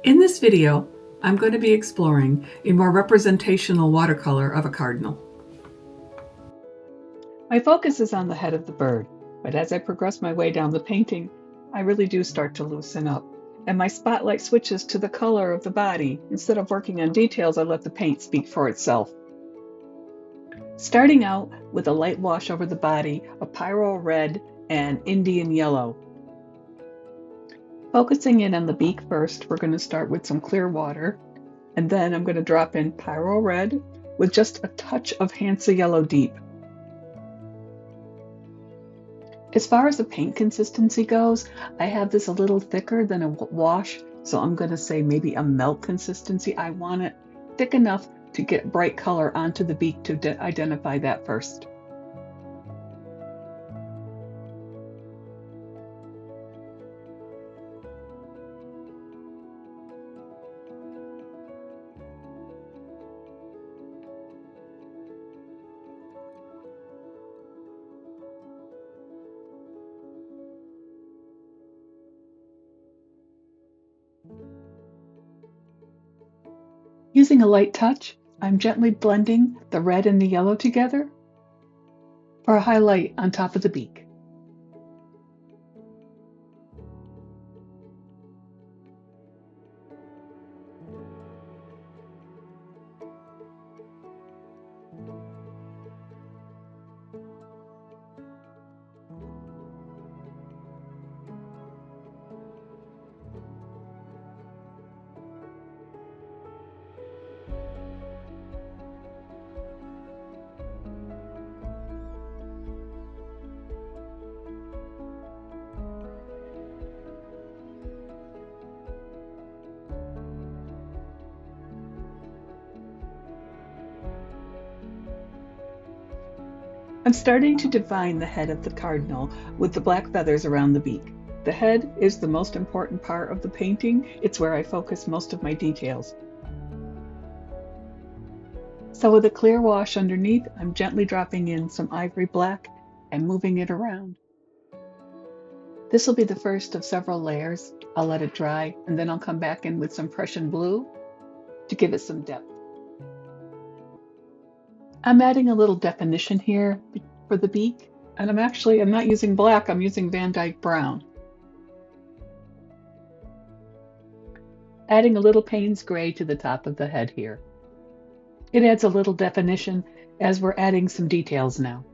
In this video, I'm going to be exploring a more representational watercolor of a cardinal. My focus is on the head of the bird, but as I progress my way down the painting, I really do start to loosen up, and my spotlight switches to the color of the body. Instead of working on details, I let the paint speak for itself. Starting out with a light wash over the body, a Pyrrol Red and Indian Yellow. Focusing in on the beak first, we're going to start with some clear water, and then I'm going to drop in Pyrrol Red with just a touch of Hansa Yellow Deep. As far as the paint consistency goes, I have this a little thicker than a wash, so I'm going to say maybe a melt consistency. I want it thick enough to get bright color onto the beak to identify that first. Using a light touch, I'm gently blending the red and the yellow together for a highlight on top of the beak. I'm starting to define the head of the cardinal with the black feathers around the beak. The head is the most important part of the painting. It's where I focus most of my details. So with a clear wash underneath, I'm gently dropping in some ivory black and moving it around. This will be the first of several layers. I'll let it dry, and then I'll come back in with some Prussian blue to give it some depth. I'm adding a little definition here for the beak, and I'm not using black, I'm using Van Dyke brown. Adding a little Paynes gray to the top of the head here. It adds a little definition as we're adding some details now.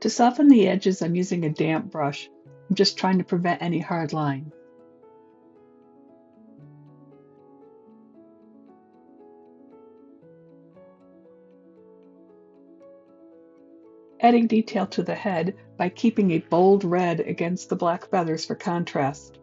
To soften the edges, I'm using a damp brush. I'm just trying to prevent any hard lines. Adding detail to the head by keeping a bold red against the black feathers for contrast.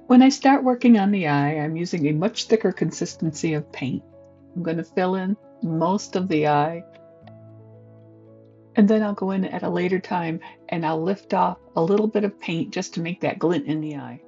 When I start working on the eye, I'm using a much thicker consistency of paint. I'm going to fill in most of the eye, and then I'll go in at a later time and I'll lift off a little bit of paint just to make that glint in the eye.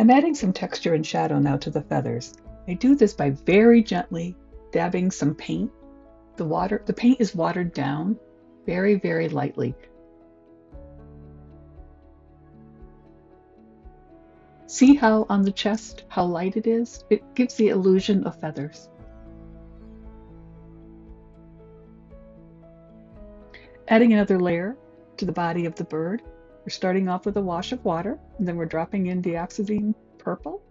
I'm adding some texture and shadow now to the feathers. I do this by very gently dabbing some paint. The paint is watered down very, very lightly. See how on the chest, how light it is? It gives the illusion of feathers. Adding another layer to the body of the bird. We're starting off with a wash of water, and then we're dropping in Dioxazine purple.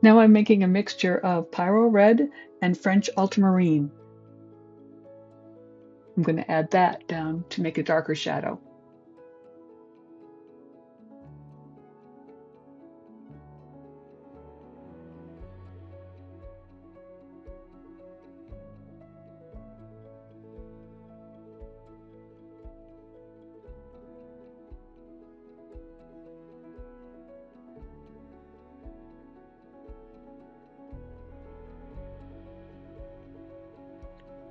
Now I'm making a mixture of Pyrrol Red and French Ultramarine. I'm going to add that down to make a darker shadow.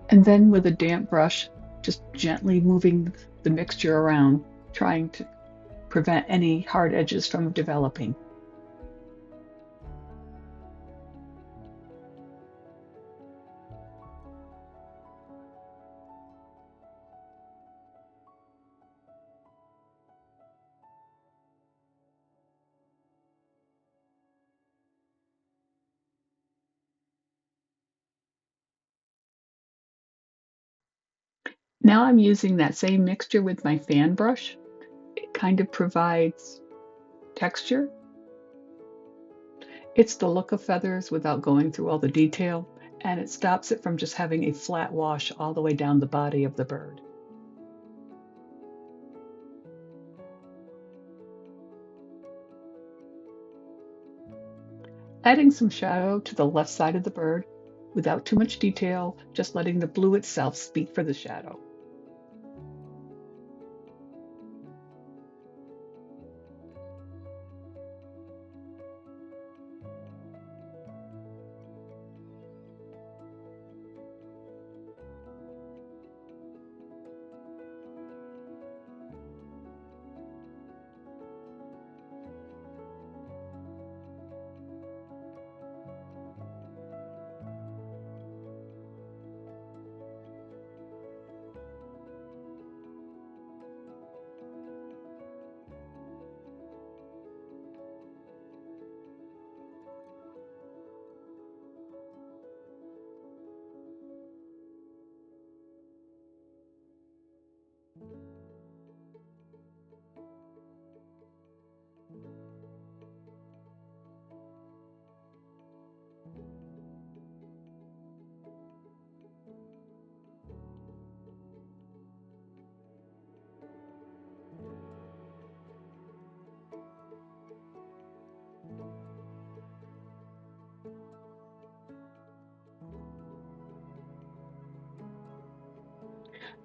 And then with a damp brush, just gently moving the mixture around, trying to prevent any hard edges from developing. Now I'm using that same mixture with my fan brush. It kind of provides texture. It's the look of feathers without going through all the detail, and it stops it from just having a flat wash all the way down the body of the bird. Adding some shadow to the left side of the bird without too much detail, just letting the blue itself speak for the shadow.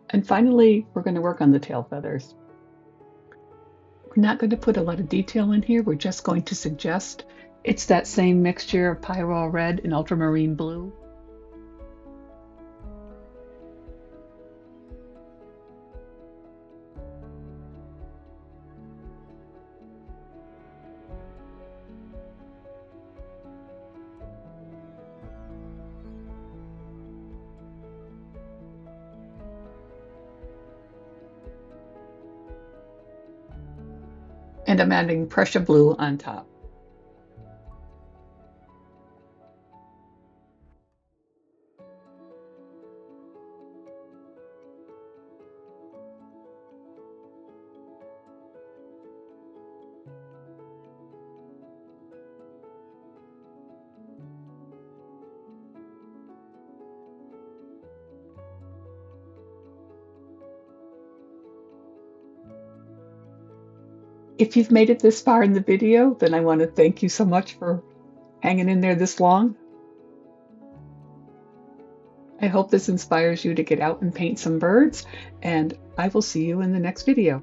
And finally, we're going to work on the tail feathers. We're not going to put a lot of detail in here. We're just going to suggest it's that same mixture of Pyrrol Red and Ultramarine blue. And I'm adding Prussian blue on top. If you've made it this far in the video, then I want to thank you so much for hanging in there this long. I hope this inspires you to get out and paint some birds, and I will see you in the next video.